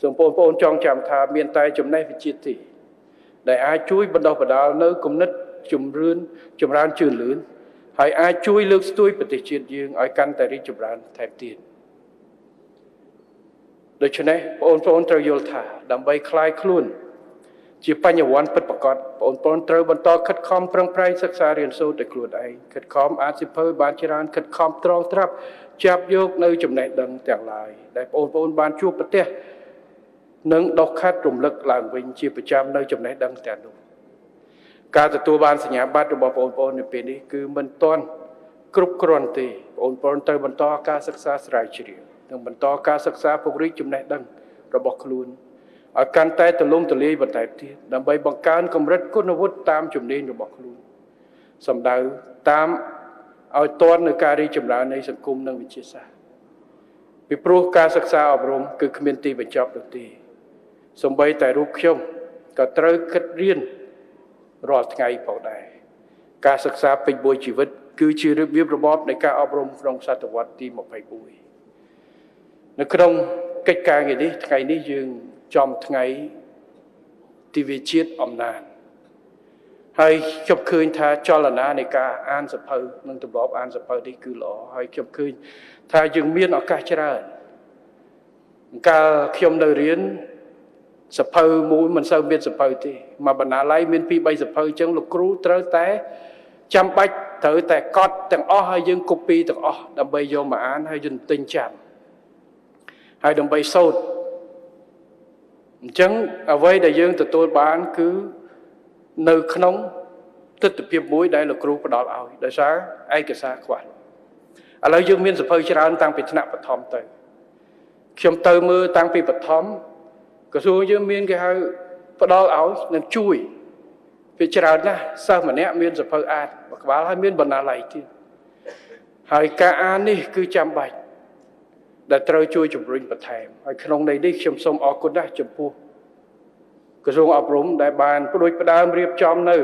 សូមបងចងចាំថាមានតែចំណេះវិជ្ជាទីដែលអាចជួយបណ្ដុះបណ្ដាលនៅគំនិតចម្រើនជឿនលឿនហើយអាចជួយលើកស្ទួយប្រទេសជាតិយើងឲ្យកាន់តែរីកចម្រើនថែមទៀតដូច្នេះបងត្រូវយល់ថាដើម្បីคลายខ្លួនជាបញ្ញវន្តពិតប្រាកដបងត្រូវបន្តខិតខំប្រឹងប្រែងសិក្សារៀនសូត្រដោយខ្លួនឯងខិតខំអានសៀវភៅបានច្រើនខិតខំត្រងត្រាប់ចាប់យកនៅចំណេះដឹងទាំងឡាយដែលបងបានជួបប្រទះនិងដកខាត់រំលឹកឡើងវិញជាប្រចាំនៅចំណេះដឹងទាំងនោះការទទួលបានសញ្ញាបត្ររបស់បងនៅពេលនេះគឺមិនទាន់គ្រប់គ្រាន់ទេបងត្រូវបន្តការសិក្សាស្រាវជ្រាវនិងបន្តការសិក្សាពង្រីកចំណេះដឹងរបស់ខ្លួនឲ្យកាន់តែទូលំទូលាយបន្ថែមទៀតដើម្បីបង្កើនកម្រិតគុណវុឌ្ឍតាមជំនាញរបស់ខ្លួនសម្ដៅតាមឲ្យទាន់នៅការរីកចម្រើននៃសង្គមនិងវិទ្យាសាស្ត្រពីព្រោះការសិក្សាអប់រំគឺគ្មានទីបញ្ចប់នោះទេសូម្បីតែរូបខ្ញុំក៏ត្រូវគិតរៀនរាល់ថ្ងៃផងដែរការសិក្សាពេញមួយជីវិតគឺជារបៀបរបបនៃការអប់រំក្នុងសតវត្សទី21នៅក្នុងកិច្ចការងារនេះថ្ងៃនេះយើងចំថ្ងៃទិវាជាតិអំណាចហើយខ្ញុំឃើញថាចលនានៃការអានសៀវភៅនិងទម្លាប់អានសៀវភៅនេះគឺល្អហើយខ្ញុំឃើញថាយើងមានឱកាសច្រើនកាលខ្ញុំនៅរៀនសៀវភៅមួយមិនសូវមានសៀវភៅទេមកបណ្ណាល័យមាន 2-3 សៀវភៅអញ្ចឹងលោកគ្រូត្រូវតែចាំបាច់ត្រូវតែកត់ទាំងអស់ហើយយើង copy ទាំងអស់ដើម្បីយកមកអានហើយយើងទិញចាំហើយដើម្បីសូត្រអញ្ចឹងអ្វីដែលយើងទទួលបានគឺនៅក្នុងទស្សនវិជ្ជាមួយដែលលោកគ្រូផ្ដល់ឲ្យដោយសារឯកសារខ្វះឥឡូវយើងមានសៀវភៅច្រើនតាំងពីថ្នាក់បឋមទៅខ្ញុំទៅមើលតាំងពីបឋមក្រសួងយើងមានគេហៅផ្ដល់ឲ្យនឹងជួយវាច្រើនណាស់សិស្សម្នាក់មានសៀវភៅអានមួយក្បាលហើយមានបណ្ណាល័យទៀតហើយការអាននេះគឺចាំបាច់ដែលត្រូវជួយជំរុញបន្ថែមហើយក្នុងន័យនេះខ្ញុំសូមអរគុណណាស់ចំពោះក្រសួងអប់រំដែលបានផ្ដួចផ្ដើមរៀបចំនៅ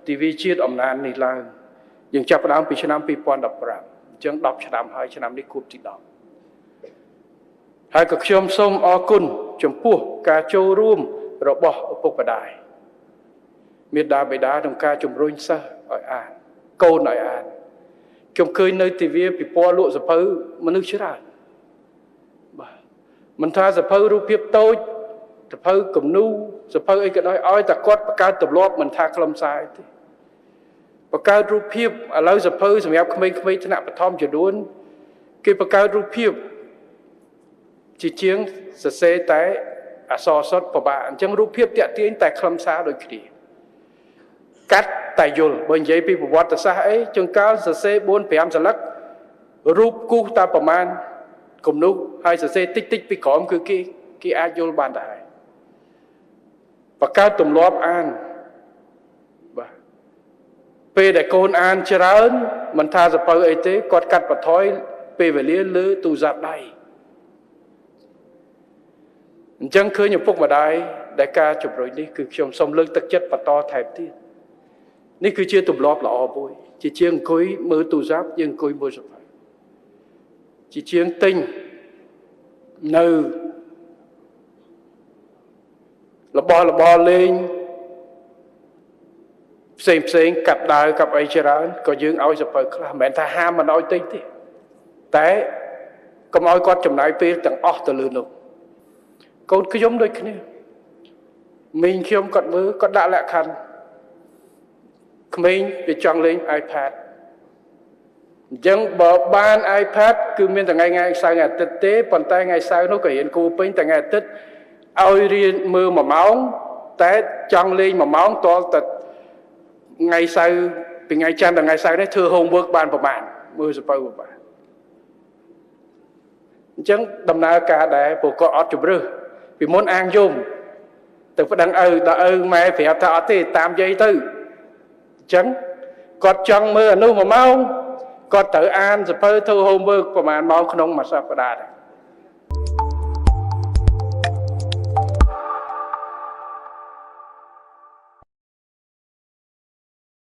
ទិវាជាតិអំណាចនេះឡើងយើងចាប់ផ្ដើមពីឆ្នាំ2015អញ្ចឹង10ឆ្នាំហើយឆ្នាំនេះខួបទី10ហើយក៏ខ្ញុំសូមអរគុណចំពោះការចូលរួមរបស់ឪពុកម្ដាយមាតាបិតាក្នុងការជំរុញសិស្សឲ្យអានកូនឲ្យអានខ្ញុំឃើញនៅទិវាពិព័រណ៍លក់សៀវភៅមនុស្សច្រើនបាទមិនថាសៀវភៅរូបភាពតូចសៀវភៅគំនូរសៀវភៅអីក៏ដោយឲ្យតែគាត់បង្កើតទម្លាប់មិនថាខ្លឹមសារទេបង្កើតរូបភាពឥឡូវសៀវភៅសម្រាប់ក្មេងៗថ្នាក់បឋមចំនួនគេបង្កើតរូបភាពជាជាងសរសេរតែអក្សរសុទ្ធពិបាកអញ្ចឹងរូបភាពតាក់ទាញតែខ្លឹមសារដូចគ្នាកាត់តែយល់បើនិយាយពីប្រវត្តិសាស្ត្រអីជួនកាលសរសេរ 4-5 សន្លឹករូបគូសតែប្រមាណគំនូសហើយសរសេរតិចពីក្រោមគឺគេអាចយល់បានដែរបង្កើតទម្លាប់អានបាទពេលដែលកូនអានច្រើនមិនថាសៀវភៅអីទេគាត់កាត់បន្ថយពេលវេលាលើទូរស័ព្ទដៃអញ្ចឹងឃើញឪពុកម្ដាយដែលការជំរុញនេះគឺខ្ញុំសូមលើកទឹកចិត្តបន្តថែមទៀតនេះគឺជាទម្លាប់ល្អមួយជាជាងអង្គុយមើលទូរស័ព្ទយើងអង្គុយមើលសៀវភៅជាជាងទិញនៅរបស់លេងផ្សេងកាប់ដាវកាប់អីច្រើនក៏យើងឲ្យសៀវភៅខ្លះមិនមែនថាហាមមិនឲ្យទិញទេតែកុំឲ្យគាត់ចំណាយពេលទាំងអស់ទៅលើនោះកូនខ្ញុំដូចគ្នាមីងខ្ញុំគាត់មើលគាត់ដាក់លក្ខខណ្ឌក្មេងវាចង់លេង iPad អញ្ចឹងបើបាន iPad គឺមានថ្ងៃសៅរ៍អាទិត្យទេប៉ុន្តែថ្ងៃសៅរ៍នោះក៏រៀនគួរពេញតែថ្ងៃអាទិត្យឲ្យរៀនមើល1ម៉ោងតែចង់លេង1ម៉ោងតតែថ្ងៃសៅរ៍ពីថ្ងៃច័ន្ទដល់ថ្ងៃសៅរ៍នេះធ្វើ homework បានប្រហែលមើលសៀវភៅប្រហែលអញ្ចឹងដំណើរការដែរពួកគាត់អត់ជំរឿសពីមុនអាងយំទៅប្តឹងឪដល់ឪម៉ែប្រាប់ថាអត់ទេតាមយាយទៅអញ្ចឹងគាត់ចង់មើលអានោះ1ម៉ោងគាត់ត្រូវអានសៀវភៅធ្វើ homework ប្រហែលម៉ោងក្នុងមួយសប្តាហ៍ដែរ